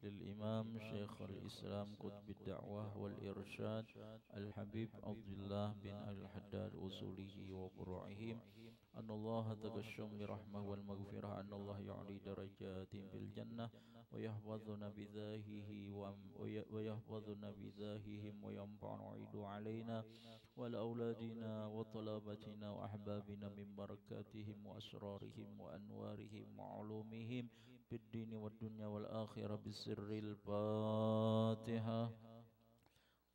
للإمام شيخ الإسلام قطب الدعوة والإرشاد الحبيب عبد الله بن الحداد أصوله وفروعهم أن الله تقشم برحمة والمغفرة أن الله يعلي درجات في الجنة ويحفظنا بذاههم وينفع عيد علينا ولأولادنا وطلبتنا وأحبابنا من بركاتهم وأسرارهم وأنوارهم وعلومهم في الدين والدنيا والآخرة بسر الفاتحة.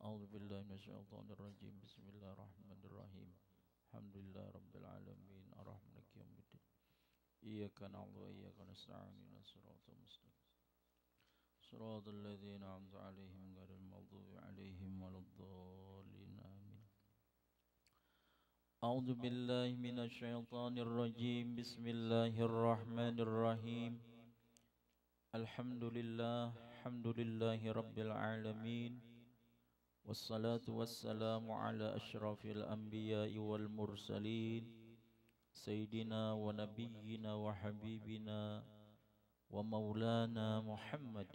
أعوذ بالله من الشيطان الرجيم. بسم الله الرحمن الرحيم. الحمد لله رب العالمين الرحمن مالك يوم الدين إياك نعبد وإياك نستعين اهدنا الصراط المستقيم صراط الذين أنعمت عليهم غير المغضوب عليهم ولا الضالين آمين. أعوذ بالله من الشيطان الرجيم. بسم الله الرحمن الرحيم. الحمد لله رب العالمين والصلاة والسلام على أشرف الأنبياء والمرسلين سيدنا ونبينا وحبيبنا ومولانا محمد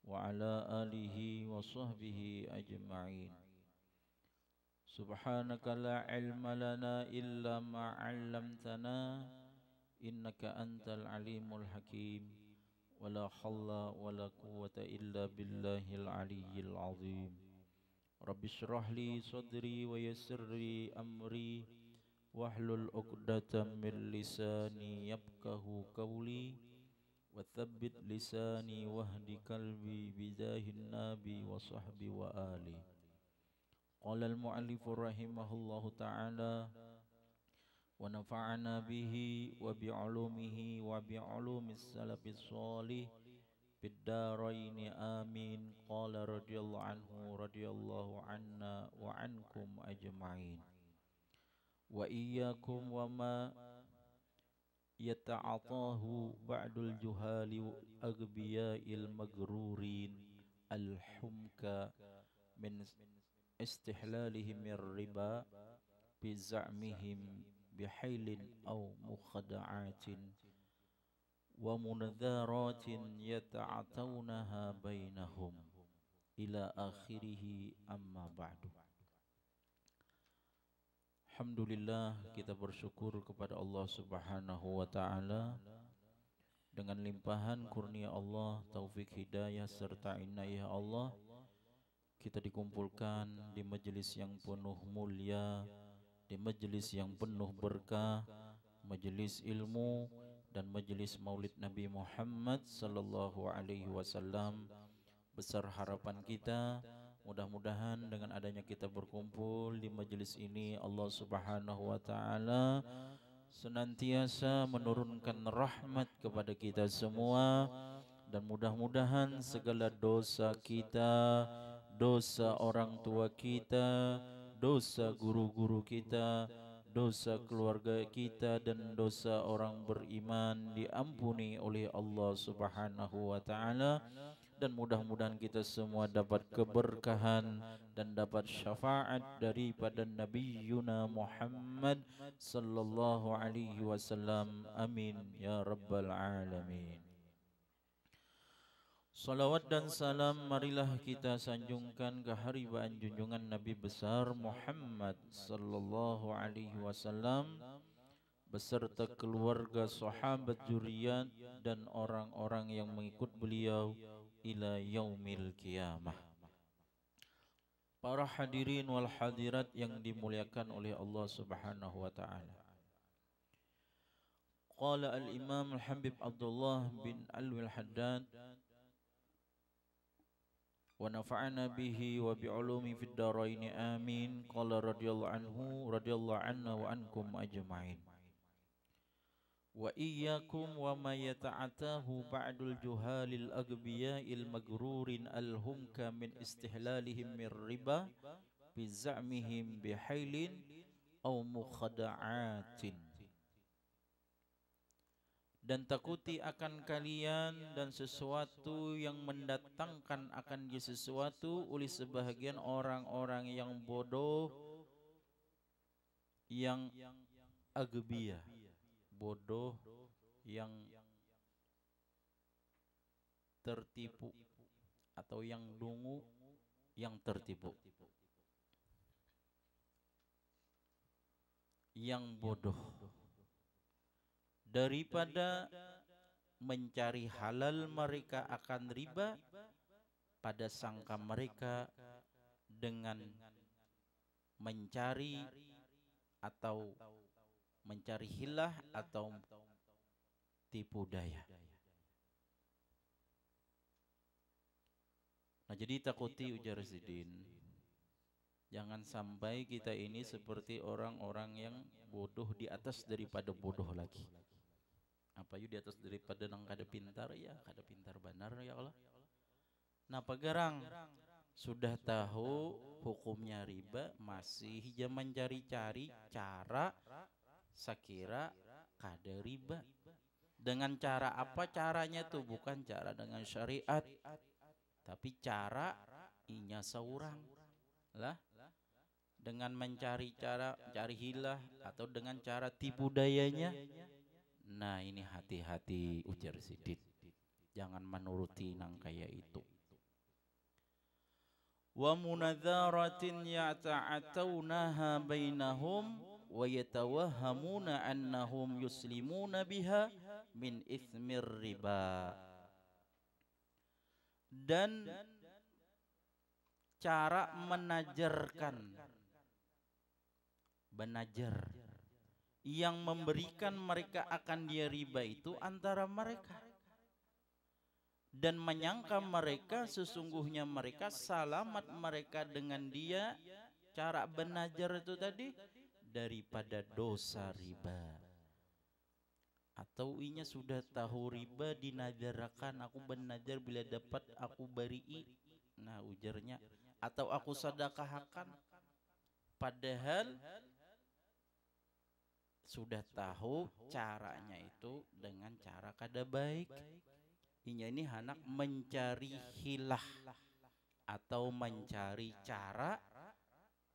وعلى آله وصحبه أجمعين. سبحانك لا علم لنا إلا ما علمتنا إنك أنت العليم الحكيم ولا حول ولا قوة إلا بالله العلي العظيم. رب اشرح لي صدري ويسر لي أمري واحلل عقدة من لساني يفقه قولي وثبت لساني واهد قلبي بجاه النبي وصحبه وآله. قال المؤلف رحمه الله تعالى ونفعنا به وبعلومه وبعلوم السلف الصالح في الدارين آمين. قال رضي الله عنه رضي الله عنا وعنكم أجمعين. وإياكم وما يتعاطاه بعد الجهال أغبياء المغرورين الحمك من استحلالهم الربا بزعمهم بحيل أو مخدعات ومنذرات يتعاطونها بينهم إلى آخره. أما بعد. Alhamdulillah, kita bersyukur kepada Allah Subhanahu wa Ta'ala dengan limpahan kurnia Allah, taufik hidayah serta inayah Allah. Kita dikumpulkan di majelis yang penuh mulia, di majelis yang penuh berkah, majelis ilmu dan majelis Maulid Nabi Muhammad sallallahu alaihi wasallam. Besar harapan kita, mudah-mudahan dengan adanya kita berkumpul di majelis ini, Allah Subhanahu wa Ta'ala senantiasa menurunkan rahmat kepada kita semua, dan mudah-mudahan segala dosa kita, dosa orang tua kita, dosa guru-guru kita, dosa keluarga kita dan dosa orang beriman diampuni oleh Allah Subhanahu wa Ta'ala. Dan mudah-mudahan kita semua dapat keberkahan dan dapat syafaat daripada Nabi Yuna Muhammad sallallahu alaihi wasallam. Amin ya rabbal alamin. Salawat dan salam marilah kita sanjungkan ke haribaan junjungan Nabi besar Muhammad sallallahu alaihi wasallam beserta keluarga, sahabat, zuriat dan orang-orang yang mengikut beliau ila yaumil qiyamah. Para hadirin wal hadirat yang dimuliakan oleh Allah Subhanahu wa Ta'ala. Qala al-Imam al-Habib Abdullah bin Alwi al-Haddad wa nafa'ana bihi wa bi'ulumi fid darain amin. Qala radhiyallahu anhu radhiyallahu anna wa ankum ajma'in. Wa iyyakum wa ma yata'atahu ba'dul juhalil aghbiya'il magrurin alhumka min istihlalihim mir riba bi za'mihim bihailin aw mukhada'atin. Dan takuti akan kalian dan sesuatu yang mendatangkan akan dia sesuatu oleh sebahagian orang-orang yang bodoh, yang aghbiyah, bodoh yang tertipu, atau yang dungu yang tertipu, yang bodoh, daripada mencari halal mereka akan riba, pada sangka mereka dengan mencari atau mencari hilah atau tipu daya. Nah, jadi takuti ujar Sidin, jangan sampai kita ini seperti orang-orang yang bodoh di atas daripada bodoh lagi. Apa yuk di atas daripada nang kada pintar, ya kada pintar benar ya Allah. Nah, pagarang sudah tahu hukumnya riba, masih hija mencari-cari cara sakira kada riba. Dengan cara apa caranya tuh? Bukan cara dengan syariat, tapi cara inya seorang lah, dengan mencari cara cari hilah atau dengan cara tipu dayanya. Nah, ini hati-hati ujar Sidin, jangan menuruti nang kayak itu. Wa munadzaratin yata'atawnaha bainahum wa yatawahhamuna annahum yuslimuna biha min ithmir riba. Dan cara menajarkan, benajar, yang memberikan mereka akan dia riba itu antara mereka, dan menyangka mereka sesungguhnya mereka selamat mereka dengan dia, cara benajar itu tadi, daripada dosa riba. Atau inya sudah tahu riba dinajarakan, aku benajar bila dapat aku beri, nah ujarnya, atau aku sedekahkan, padahal sudah tahu caranya itu dengan cara kada baik. Inya ini hendak mencari hilah atau mencari cara,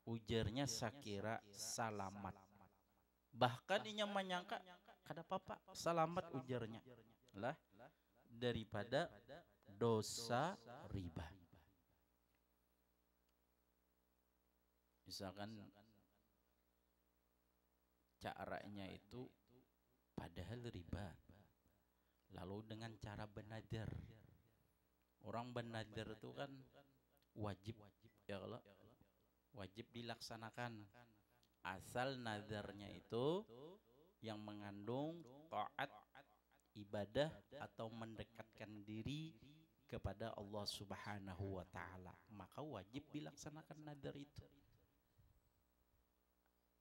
ujarnya sakira salamat. Bahkan inya menyangka kada apa-apa salamat ujarnya lah daripada dosa riba. Misalkan caranya itu padahal riba, lalu dengan cara benajar. Orang benajar itu kan wajib ya Allah, wajib dilaksanakan, asal nazarnya itu yang mengandung taat, ibadah atau mendekatkan diri kepada Allah Subhanahu wa taala, maka wajib dilaksanakan nazar itu.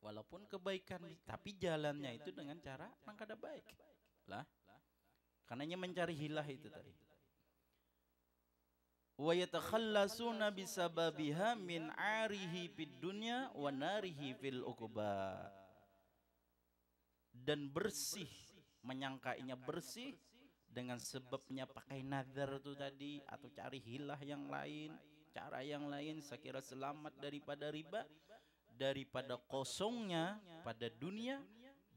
Walaupun kebaikan, tapi jalannya itu dengan cara yang kada baik lah, karenanya mencari hilah itu tadi. Wa yatakhallasuna bisababiha min arihi fid dunya wa narihi fil uqba. Dan bersih, menyangkainya bersih dengan sebabnya pakai nazar itu tadi, atau cari hilah yang lain, cara yang lain, sekira selamat daripada riba, daripada kosongnya pada dunia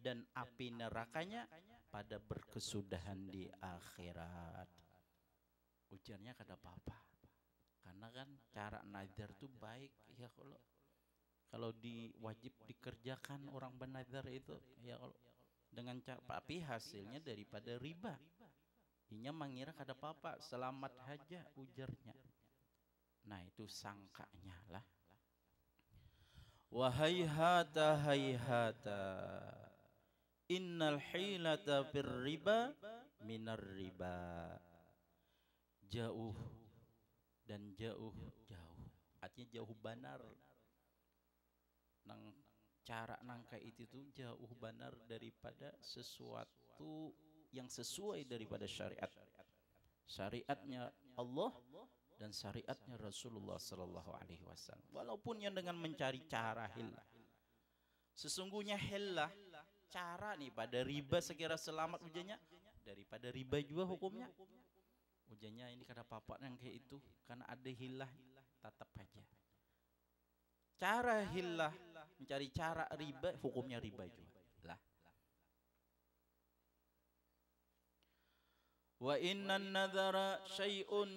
dan api nerakanya pada berkesudahan di akhirat. Ujarnya kada apa-apa, karena kan cara nazar itu baik ya, kalau diwajib dikerjakan orang benazar itu ya, kalau dengan cara, tapi hasilnya daripada riba, inya mengira kada apa-apa selamat aja ujarnya. Nah, itu sangkanya lah. Wahayhata hayhata innal hilata fir riba minar riba. Jauh dan jauh, artinya jauh benar nang cara nangka itu tuh, jauh benar daripada sesuatu yang sesuai daripada syariatnya Allah dan syariatnya Rasulullah sallallahu alaihi wasallam. Walaupun yang dengan mencari cara hilah, sesungguhnya hilah cara nih pada riba sekira selamat ujarnya, daripada riba juga hukumnya. Ujarnya ini kada apa-apa yang kayak itu, karena ada hilah tetap aja. Cara hilah, mencari cara riba, hukumnya riba juga lah. Wa innan nadhara syai'un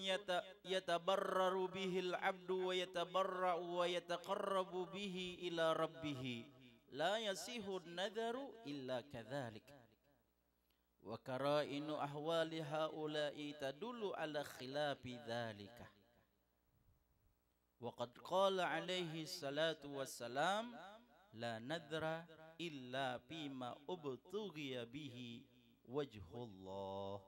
yatabarraru bihil abdu wa yatabarra'u wa yataqarrabu bihi ila rabbih. La yasihu nadharu illa kadzalik. Wa karainu ahwali haula'i tadullu ala khilafi dzalika. Wa qad qala alaihi salatu wassalam la nadhra illa bima ubtughiya bihi wajhullah.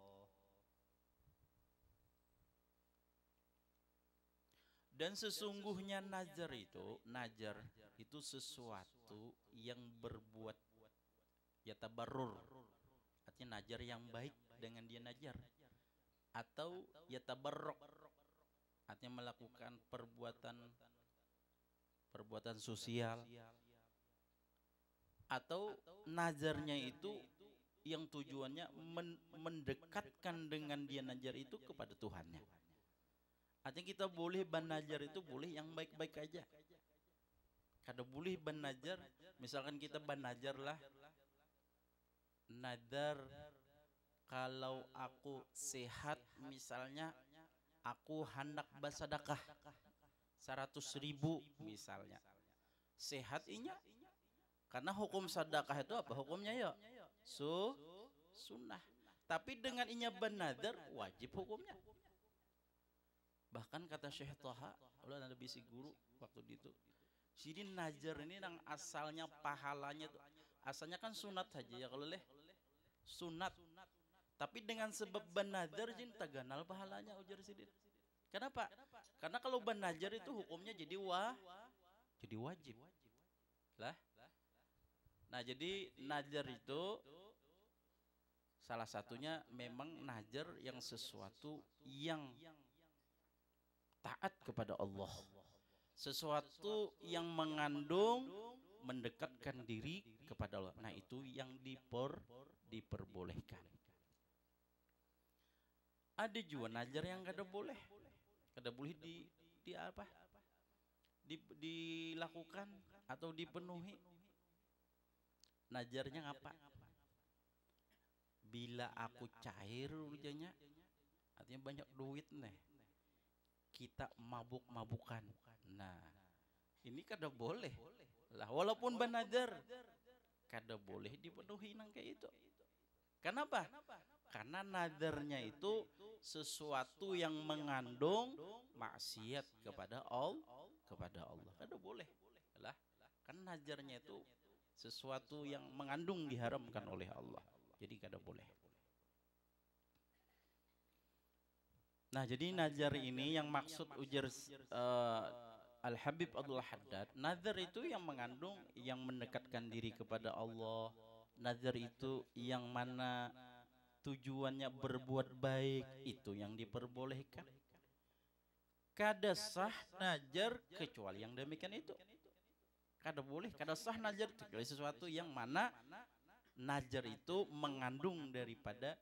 Dan sesungguhnya najar itu sesuatu yang berbuat ya tabarrur, artinya najar yang baik dengan dia najar, atau ya tabarruk, artinya melakukan perbuatan sosial, atau najarnya itu yang tujuannya mendekatkan dengan dia najar itu kepada Tuhannya. Artinya kita boleh banajar itu boleh yang baik-baik aja. Kada boleh banajar, misalkan kita banajar lah, nadar kalau aku sehat misalnya aku hendak bersedekah 100.000 misalnya. Sehat inya. Karena hukum sedekah itu apa? Hukumnya ya sunnah. Tapi dengan inya bernadar wajib hukumnya. Bahkan kata Syekh Toha, ulah ada bisi guru waktu itu. Jadi najar ini yang asalnya pahalanya tuh, asalnya kan sunat saja ya kalau leh sunat. Tapi dengan sebab bernadar jadi taganal pahalanya ujar sidin. Kenapa? Karena kalau bernadar itu hukumnya jadi wajib. Lah. Nah, jadi najar itu salah satunya memang najar yang sesuatu yang taat kepada Allah, sesuatu yang mengandung mendekatkan diri kepada Allah. Nah, itu yang diperbolehkan. Ada juga najar yang kada boleh dilakukan atau dipenuhi. Najarnya ngapa? Bila aku cair rujanya, artinya banyak duit nih, kita mabuk-mabukan. Nah, ini kada boleh lah, walaupun banajar kada boleh dipenuhi nang kayak itu. Kenapa? Karena nadarnya itu sesuatu yang mengandung maksiat kepada Allah. Kada boleh lah. Karena najarnya itu sesuatu yang mengandung diharamkan oleh Allah. Jadi kada boleh. Nah, jadi nazar ini yang maksud ujar Al-Habib Abdul Haddad, nazar itu yang mengandung, yang mendekatkan diri kepada Allah. Nazar itu yang mana tujuannya berbuat baik, itu yang diperbolehkan. Kada sah nazar kecuali yang demikian itu. Kada boleh, kada sah nazar kecuali sesuatu yang mana nazar itu mengandung daripada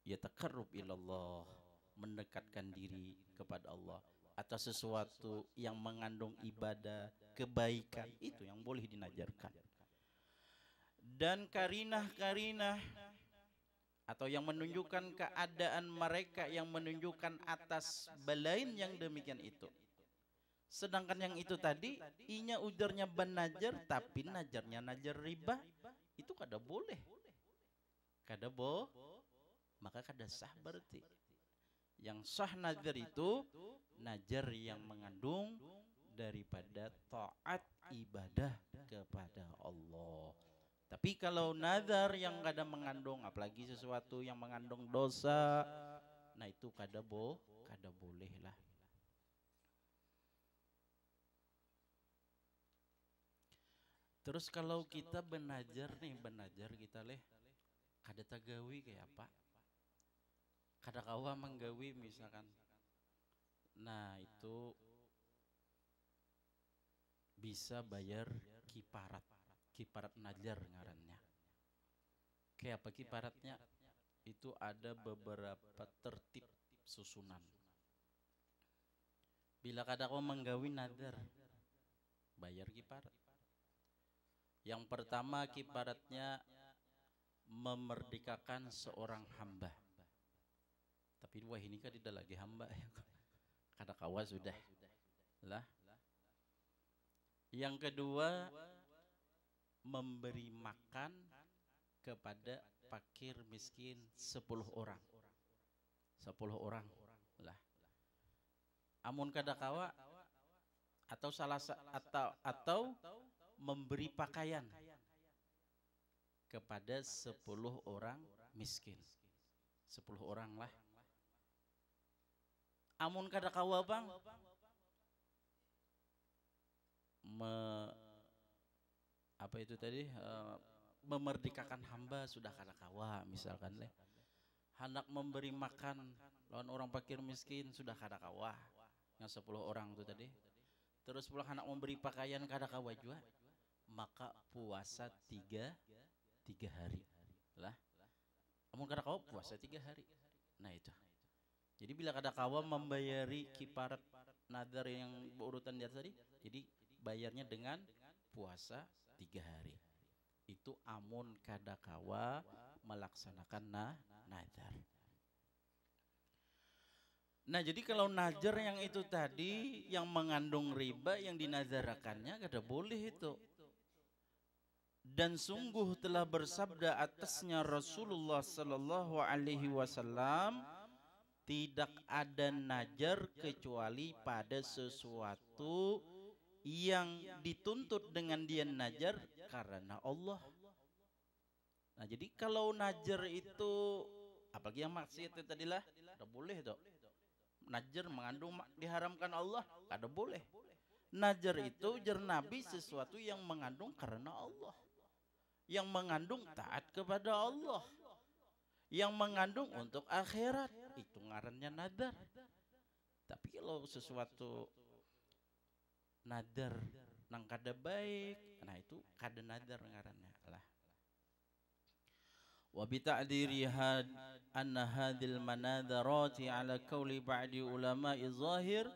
ya taqarrub ilallah, mendekatkan diri kepada Allah, atau sesuatu yang mengandung ibadah, kebaikan, itu yang boleh dinajarkan. Dan karinah-karinah atau yang menunjukkan keadaan mereka yang menunjukkan atas belain yang demikian itu. Sedangkan yang itu tadi inya ujarnya banajar tapi najarnya najar riba, itu kada boleh. Kada maka kada sah berarti. Yang sah najar itu najar yang mengandung daripada taat ibadah kepada Allah. Tapi kalau nazar yang kada mengandung, apalagi sesuatu yang mengandung dosa, nah itu kada boleh lah. Terus kalau kita benajar kita leh kada tagawi kayak apa? Kada kawa menggawi misalkan. Nah, itu bisa bayar kiparat najar ngarannya. Kayak apa kiparatnya? Itu ada beberapa tertib susunan. Bila kada kawa menggawi najar, bayar kiparat. Yang pertama kiparatnya memerdekakan seorang hamba. Wah ini kan tidak lagi hamba ya. Kada kawa sudah lah. Yang kedua, memberi makan kepada fakir miskin 10 orang. 10 orang lah. Amun kada kawa atau atau memberi pakaian kepada 10 orang miskin. 10 orang lah. Amun kada kawa bang, apa itu tadi, memerdekakan hamba sudah kada kawa misalkan leh. Hendak memberi makan lawan orang fakir miskin sudah kada kawa, yang 10 orang itu tadi. Terus pula hendak memberi pakaian kada kawa juga, maka puasa 3 hari lah. Amun kada kawa puasa 3 hari. Nah itu. Jadi bila kada kawa membayari kifarat nadar yang berurutan di atas tadi, jadi bayarnya dengan puasa 3 hari. Itu amun kada kawa melaksanakan nadar. Nah jadi kalau nadar yang itu tadi yang mengandung riba yang dinazarakannya kada boleh itu. Dan sungguh telah bersabda atasnya Rasulullah sallallahu alaihi wasallam, tidak ada najar kecuali pada sesuatu yang dituntut dengan dia najar karena Allah. Nah jadi kalau najar itu, apalagi yang maksiat itu tadilah, tidak boleh tuh. Najar mengandung diharamkan Allah, kada boleh. Najar itu jar Nabi sesuatu yang mengandung karena Allah, yang mengandung taat kepada Allah, yang mengandung untuk akhirat, itu ngarannya nadar. Tapi kalau sesuatu nadar nang kada baik, nah itu kada nadar ngarannya lah. Wa bi ta'diri anna hadhil manadarati ala qauli ba'di ulama'i zahir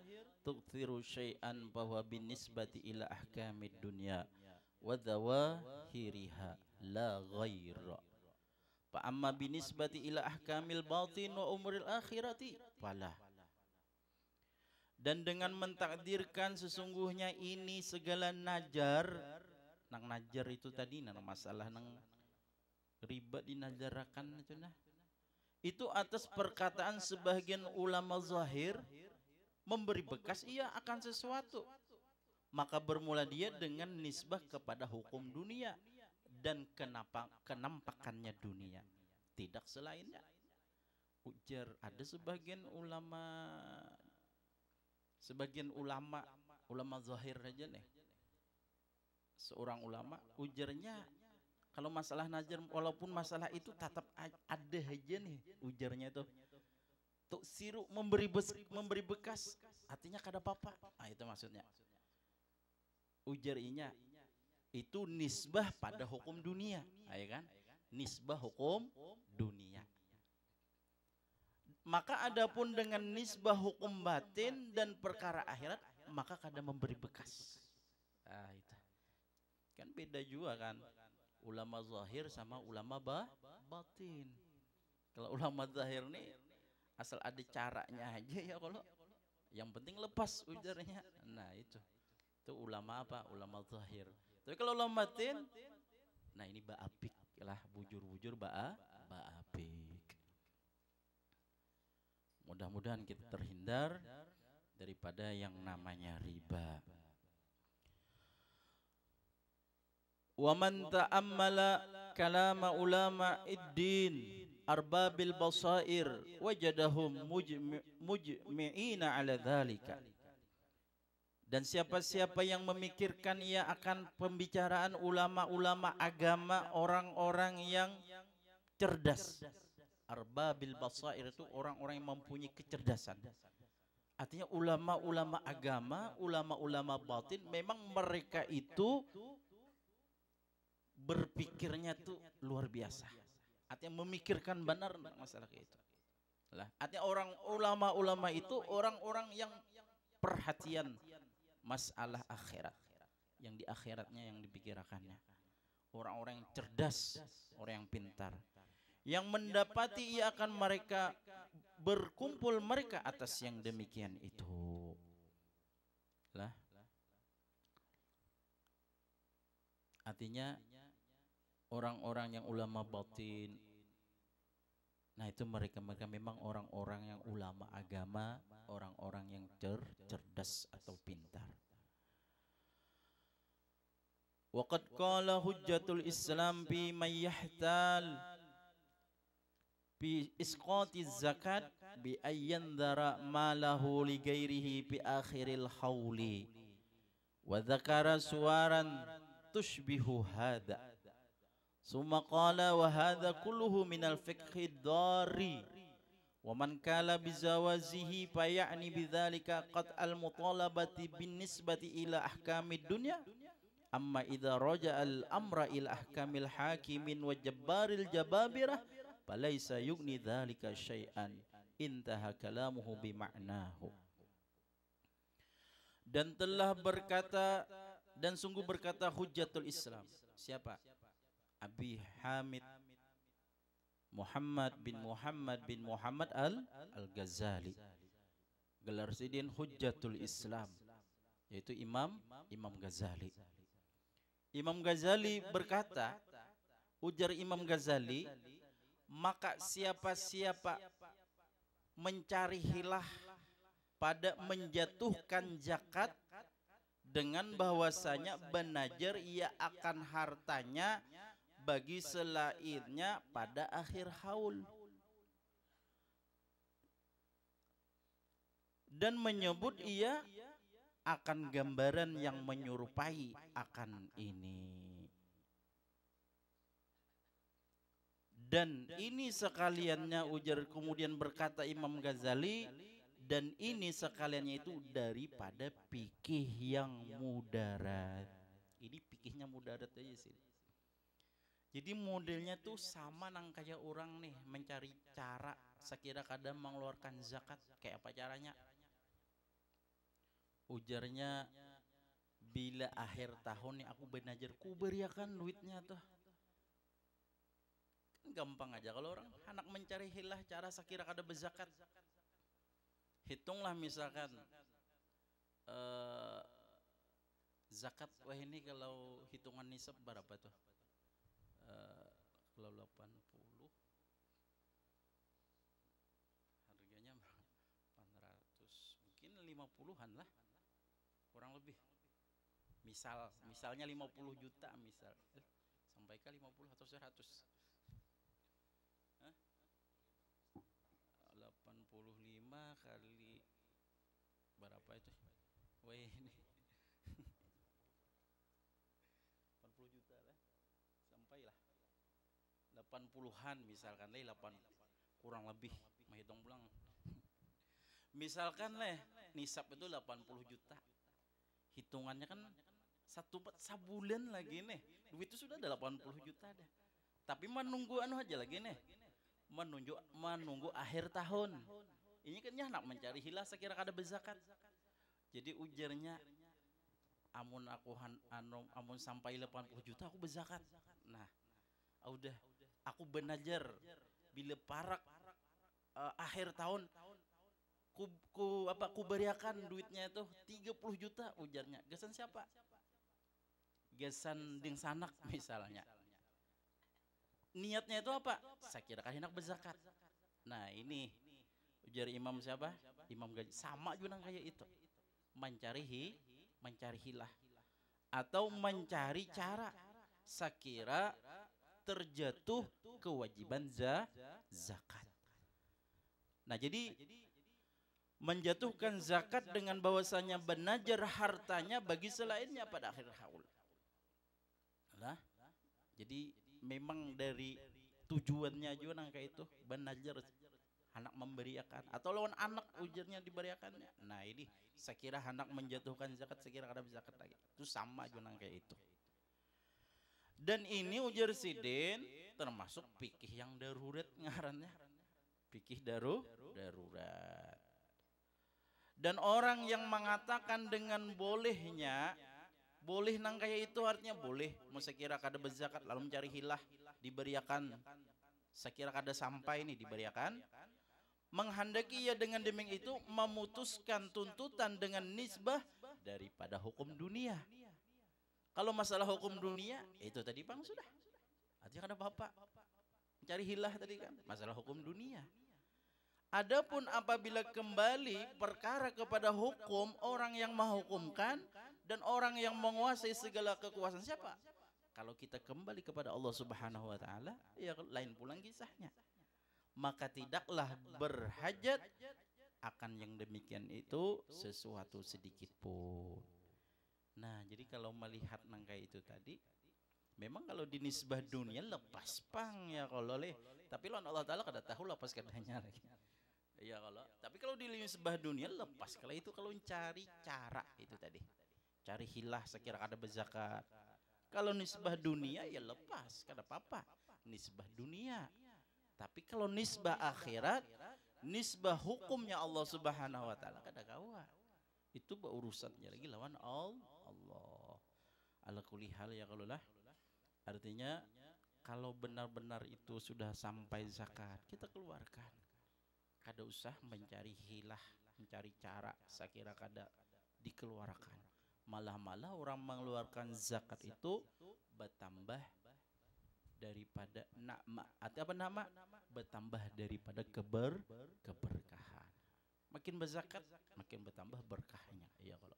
tukthiru syai'an bahwa binisbati ila ahkamid dunya wa dhawahiriha la ghaira. Fa amma binisbati ila ahkamil batin wa umuril akhirati fala. Dan dengan mentakdirkan sesungguhnya ini segala najar, nang najar itu tadi nang masalah nang riba dinajarakan itu nah. Itu atas perkataan sebagian ulama zahir memberi bekas ia akan sesuatu. Maka bermula dia dengan nisbah kepada hukum dunia dan kenampakannya dunia, tidak selainnya. Ujar ada sebagian ulama zahir aja nih, seorang ulama ujarnya kalau masalah najar, walaupun masalah itu tetap ada aja nih ujarnya tuh siru memberi bekas, artinya kada apa-apa. Nah itu maksudnya. Ujarnya itu nisbah pada hukum dunia, ya kan? Nisbah hukum dunia. Maka adapun dengan nisbah hukum batin dan perkara akhirat, maka kada memberi bekas. Ah itu. Kan beda juga kan. Ulama zahir sama ulama batin. Kalau ulama zahir nih asal ada caranya aja ya, kalau yang penting lepas ujarnya. Nah itu ulama apa? Ulama zahir. Tapi kalau ulama batin, nah ini ba'apik lah, bujur-bujur ba'apik. Mudah-mudahan kita terhindar daripada yang namanya riba. Wa man ta'ammala kalama ulama iddin arbabil basair wajadahum mujmi'ina ala dhalika. Dan siapa-siapa yang memikirkan ia akan pembicaraan ulama-ulama agama, orang-orang yang cerdas. Arbabil basair itu orang-orang yang mempunyai kecerdasan. Artinya ulama-ulama agama, ulama-ulama batin, memang mereka itu berpikirnya tuh luar biasa. Artinya memikirkan benar masalah itu. Lah, artinya orang ulama-ulama itu orang-orang yang perhatian masalah akhirat, yang di akhiratnya yang dipikirkannya. Orang-orang yang cerdas, orang yang pintar. yang mendapati ia akan mereka berkumpul mereka atas yang demikian itu. Lah, artinya orang-orang yang ulama batin, nah itu mereka memang orang-orang yang ulama agama, orang-orang yang cerdas atau pintar. Waqad qala hujjatul Islam fi man yahtal bi isqati zakat bi ayyandara malahu li ghairihi bi akhiril hauli wa dzakara suwaran tushbihu hadha summa qala wa hadha kulluhu minal fiqhi dari wa man kala bizawazihi fa ya'ni bidzalika qat al mutalabati bin nisbati ila ahkamid dunya amma idza raja'a al amra ila ahkamil hakimin wa jabbaril jababirah falaisa yughni dzalika syai'an intaha kalamuhu bima'nahu. Dan telah berkata dan sungguh berkata hujjatul Islam. Siapa? Abi Hamid Muhammad bin Muhammad al-Ghazali. Gelar sidin hujjatul Islam, yaitu Imam Ghazali. Imam Ghazali berkata, ujar Imam Ghazali, maka siapa-siapa mencari hilah pada menjatuhkan zakat dengan bahwasanya benajar ia akan hartanya bagi selainnya pada akhir haul, dan menyebut ia akan gambaran yang menyerupai akan ini. Dan ini sekaliannya, ujar kemudian berkata Imam Ghazali, dan ini sekaliannya itu daripada fikih yang mudarat. Ini fikihnya mudarat aja sih. Jadi modelnya tuh sama nang kayak orang nih mencari cara sekira kadang mengeluarkan zakat, kayak apa caranya? Ujarnya, bila akhir tahun nih aku benajar ku beriakan duitnya tuh. Gampang aja kalau orang anak mencari hilah cara sekira kada berzakat. Hitunglah misalkan zakat, wah ini kalau hitungan nisab berapa tuh? Kalau 80 harganya 400, mungkin 50-an lah kurang lebih. Misalnya 50 juta misal. Sampai ke 50 atau 100? 85 kali berapa itu? Wah ini 80 juta lah. Sampailah 80-an misalkan lah, 8 kurang lebih menghitung pulang. Misalkan lah nisab itu 80 juta. Hitungannya kan sebulan lagi nih. Duit itu sudah ada 80 juta dah. Tapi menunggu anu aja lagi nih. Menunggu akhir tahun. Ini kan ya nak mencari hilah sekira kada berzakat. Jadi ujarnya, amun sampai 80 juta aku berzakat. Nah, udah aku benajar bila parak akhir tahun ku beriakan duitnya itu 30 juta ujarnya. Gasan siapa? Gasan ding sanak misalnya. Niatnya itu apa? Sekira hendak berzakat. Nah, ini ujar Imam siapa? Imam Ghazali. Sama juga kayak itu. Mencari hilah atau mencari cara sekira terjatuh kewajiban zakat. Nah, jadi menjatuhkan zakat dengan bahwasanya benajar hartanya bagi selainnya pada akhir haul. Nah, jadi memang dari tujuannya juga nang kayak itu benajar anak memberiakan atau lawan anak ujarnya diberiakannya. Nah, ini sekira hendak menjatuhkan zakat sekira kada zakat lagi. Itu sama juga nang kayak itu. Dan ini ujar sidin termasuk fikih yang darurat ngarannya. Fikih darurat. Dan orang yang mengatakan dengan bolehnya, boleh nang kayak itu artinya boleh mau sekira kada berzakat lalu mencari hilah diberiakan Sekira kada sampai ini diberiakan, menghendaki ia dengan demikian itu memutuskan tuntutan dengan nisbah daripada hukum dunia. Kalau masalah hukum dunia itu tadi Bang sudah. Artinya kada bapak mencari hilah tadi kan masalah hukum dunia. Adapun apabila kembali perkara kepada hukum orang yang menghukumkan dan orang yang menguasai segala kekuasaan siapa? Kalau kita kembali kepada Allah Subhanahu wa taala, ya lain pulang kisahnya. Maka tidaklah berhajat akan yang demikian itu sesuatu sedikit pun. Nah, jadi kalau melihat nangka itu tadi, memang kalau di nisbah dunia lepas pang ya kalau leh. Tapi lawan Allah Taala kada tahu lepas kadanya lagi. Ya kalau, tapi kalau di nisbah dunia lepas. Kalau itu kalau cari cara itu tadi, cari hilah sekira ada berzakat. Kalau nisbah dunia ya lepas, kada apa-apa. Nisbah dunia. Tapi kalau nisbah akhirat, nisbah hukumnya Allah Subhanahu wa taala kada kawa. Itu urusannya lagi lawan Allah. Ala kulli hal ya kalau lah. Artinya kalau benar-benar itu sudah sampai zakat, kita keluarkan. Kada usah mencari hilah, mencari cara sekira kada dikeluarkan. Malah orang mengeluarkan zakat itu bertambah daripada nama atau apa nama bertambah daripada keberkahan. Makin berzakat makin bertambah berkahnya. Ya kalau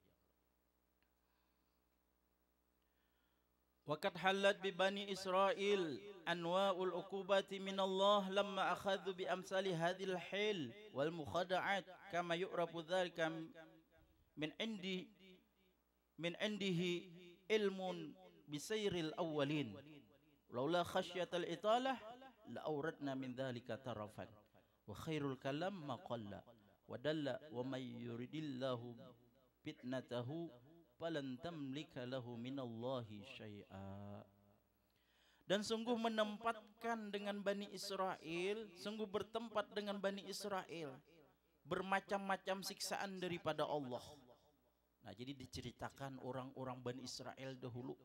waqad halat bi bani Israil anwa'ul uqubati min Allah lamma akhadhu bi amsali hadhil hil wal mukhada'at kama yu'rafu dhalika min indihi ilmun bisayril awwalin laula khasyatal italah la awradna min dhalika tarafan wa khairul kalam ma qalla wa dalla wa may yuridillahu fitnatahu falan tamlika lahu minallahi syai'a. Dan sungguh menempatkan dengan Bani Israel, sungguh bertempat dengan Bani Israel bermacam-macam siksaan daripada Allah. Nah, jadi diceritakan orang-orang Bani Israel dahulu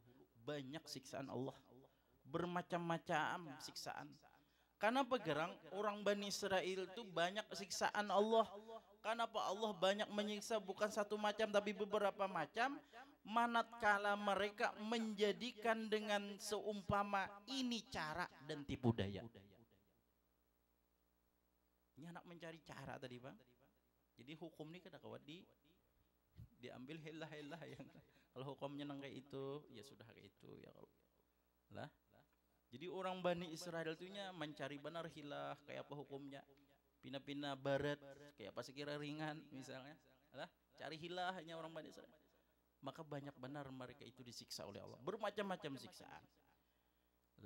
banyak siksaan Allah, bermacam-macam siksaan. Kenapa gerang orang Bani Israel itu banyak siksaan Allah? Kenapa Allah banyak menyiksa bukan satu macam tapi beberapa macam? Manakala mereka menjadikan dengan seumpama ini cara dan tipu daya. Ini anak mencari cara tadi Bang. Jadi hukum ini kada kawat diambil helah-helah yang kalau hukumnya nang kayak itu ya sudah kayak itu ya kalau lah. Jadi orang Bani Israel itunya mencari benar hilah kayak apa hukumnya. Pina-pina barat kayak apa sekira ringan misalnya. Lah, cari hilah hanya orang Bani Israel. Maka banyak benar mereka itu disiksa oleh Allah. Bermacam-macam siksaan.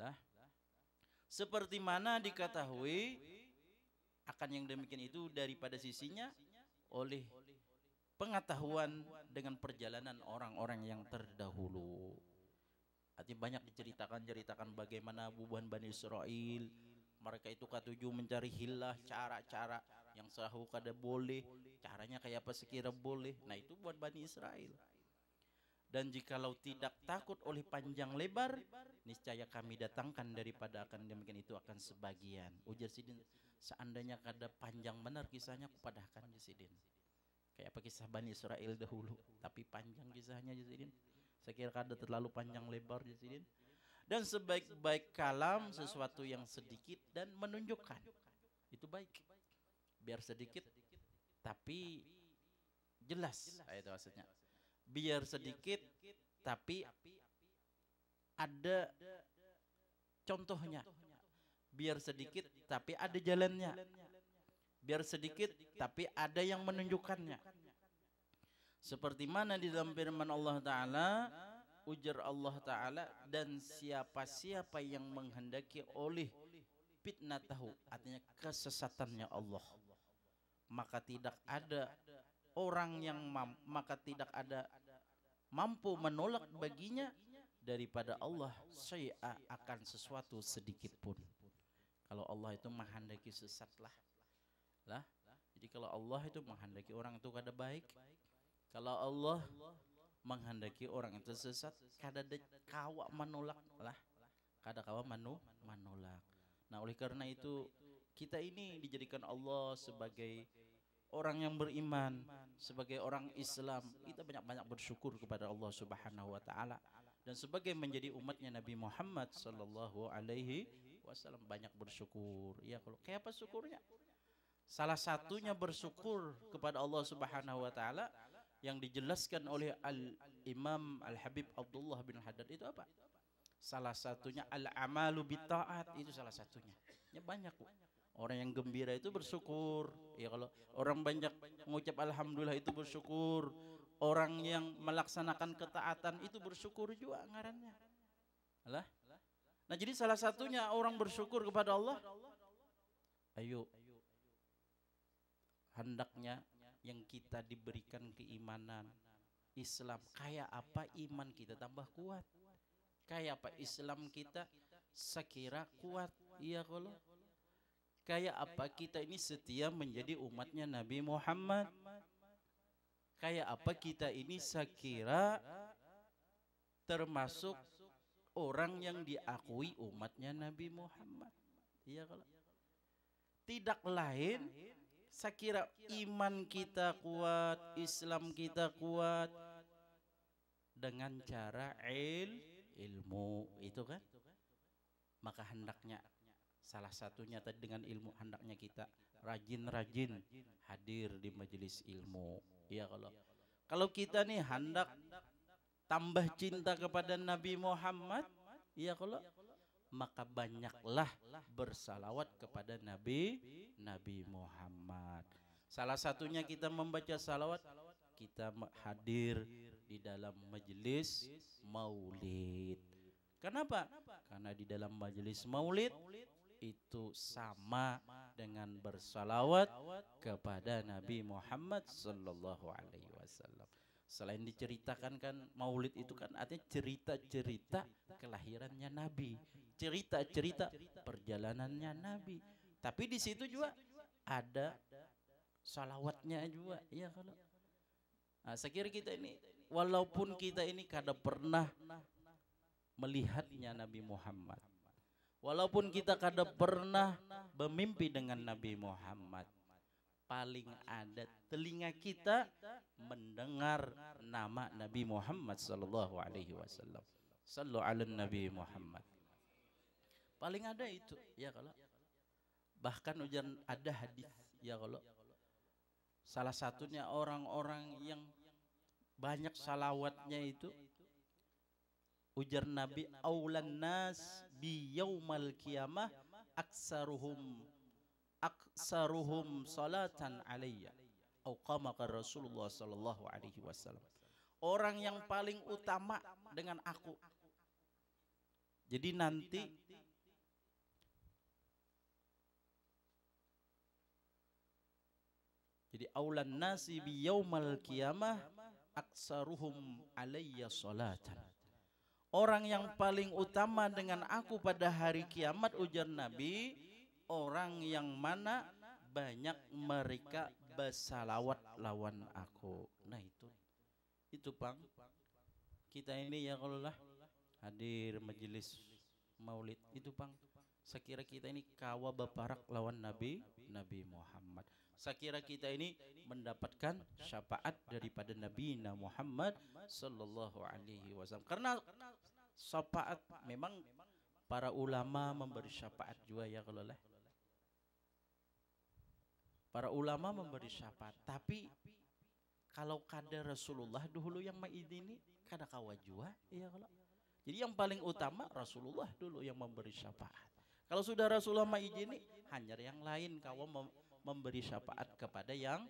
Lah. Seperti mana diketahui akan yang demikian itu daripada sisinya oleh pengetahuan dengan perjalanan orang-orang yang terdahulu. Artinya banyak diceritakan bagaimana bubuhan Bani Israel. Mereka itu katuju mencari hilah, cara-cara yang sahu kada boleh, caranya kayak apa sekira boleh. Nah itu buat Bani Israel. Dan jikalau tidak takut oleh panjang lebar, niscaya kami datangkan daripada akan demikian itu akan sebagian. Ujar Sidin, seandainya kada panjang benar kisahnya kupadahkan Sidin. Kayak apa kisah Bani Israel dahulu, tapi panjang kisahnya Sidin. Saya kira kada terlalu panjang lebar Sidin. Dan sebaik-baik kalam sesuatu yang sedikit dan menunjukkan itu baik. Biar sedikit tapi jelas, itu maksudnya. Biar sedikit tapi ada contohnya. Biar sedikit tapi ada jalannya. Biar sedikit tapi ada yang menunjukkannya. Seperti mana di dalam firman Allah Ta'ala, ujar Allah Ta'ala, dan siapa-siapa yang menghendaki oleh fitnatahu, artinya kesesatannya Allah, maka tidak ada orang yang mampu menolak baginya daripada Allah syai'a akan sesuatu sedikit pun. Kalau Allah itu menghendaki sesatlah. Lah, jadi kalau Allah itu menghendaki orang itu kada baik, kalau Allah menghendaki orang itu sesat, kada kawa menolak lah, kada kawa menolak. Nah, oleh karena itu kita ini dijadikan Allah sebagai orang yang beriman, sebagai orang Islam. Kita banyak-banyak bersyukur kepada Allah Subhanahu wa taala, dan sebagai menjadi umatnya Nabi Muhammad sallallahu alaihi wasallam banyak bersyukur. Ya, kalau kayak apa syukurnya? Salah satunya bersyukur kepada Allah Subhanahu wa taala yang dijelaskan oleh Al-Imam Al-Habib Abdullah bin Haddad itu apa? Salah satunya al-amalu bitta'at, itu salah satunya. Ya banyak, Bu. Orang yang gembira itu bersyukur. Ya, kalau orang banyak mengucap alhamdulillah itu bersyukur. Orang yang melaksanakan ketaatan itu bersyukur juga ngarannya. Alah. Nah, jadi salah satunya orang bersyukur kepada Allah. Ayo, hendaknya yang kita diberikan keimanan Islam, kayak apa iman kita tambah kuat, kayak apa Islam kita sekira kuat. Iya, kalau kayak apa kita ini setia menjadi umatnya Nabi Muhammad, kayak apa kita ini sekira termasuk orang yang diakui umatnya Nabi Muhammad. Iya, kalau tidak lain sekira iman kita kuat, Islam kita kuat dengan cara ilmu itu kan. Maka hendaknya salah satunya tadi dengan ilmu, hendaknya kita rajin-rajin hadir di majelis ilmu. Ya, kalau kita nih hendak tambah cinta kepada Nabi Muhammad, ya, kalau maka banyaklah bersalawat kepada Nabi Muhammad. Salah satunya kita membaca salawat, kita hadir di dalam majelis maulid. Kenapa? Karena di dalam majelis maulid itu sama dengan bersalawat kepada Nabi Muhammad sallallahu alaihi wasallam. Selain diceritakan kan maulid itu kan artinya cerita-cerita kelahirannya Nabi, cerita-cerita perjalanannya Nabi. Tapi di situ juga ada salawatnya juga. Ya, kalau saya kira kita ini, walaupun kita ini kada pernah melihatnya Nabi Muhammad, walaupun kita kada pernah bermimpi dengan Nabi Muhammad, paling ada telinga kita mendengar nama Nabi Muhammad sallallahu alaihi wasallam. Sallu ala Nabi Muhammad. Paling ada itu, ya, kalau bahkan ujar ada hadis, ya, kalau salah satunya orang-orang yang banyak salawatnya itu ujar Nabi, aulan nas bi yaumal qiyamah aksaruhum salatan alayya au qama Rasulullah sallallahu alaihi wasallam. Orang yang paling utama dengan aku. Jadi nanti aulan nasi bi yaumal qiyamah aksaruhum alayya salatan. Orang yang paling utama dengan aku pada hari kiamat, ujar Nabi, orang yang mana banyak mereka bersalawat lawan aku. Nah, itu Bang, kita ini ya kalau lah hadir majelis maulid itu Bang, sekira kita ini kawa baparak lawan Nabi Muhammad. Sekira kita ini mendapatkan syafaat daripada Nabi Muhammad sallallahu alaihi wasallam. Karena syafaat memang para ulama memberi syafaat juga, ya, kalau lah. Para ulama memberi syafaat, tapi kalau kada Rasulullah dulu yang maidini kada kawa jua, ya, kalau. Jadi yang paling utama Rasulullah dulu yang memberi syafaat. Kalau sudah Rasulullah maidini, hanya yang lain kawa memberi syafaat kepada yang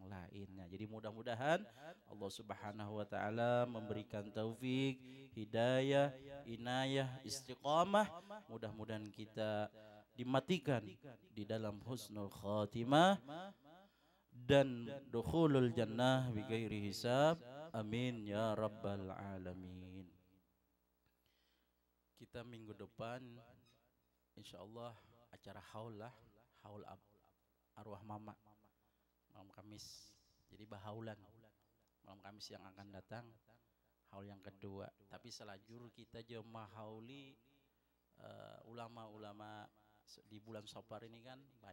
lainnya. Jadi mudah-mudahan Allah Subhanahu wa taala memberikan taufik, hidayah, inayah, istiqamah. Mudah-mudahan kita dimatikan di dalam husnul khatimah dan dukhulul jannah bighairi hisab. Amin ya rabbal alamin. Kita minggu depan insyaallah acara haul arwah mama malam Kamis. Jadi bahaulan malam Kamis yang akan datang, haul yang kedua. Tapi selajur kita juga mahauli ulama-ulama di bulan Safar ini kan banyak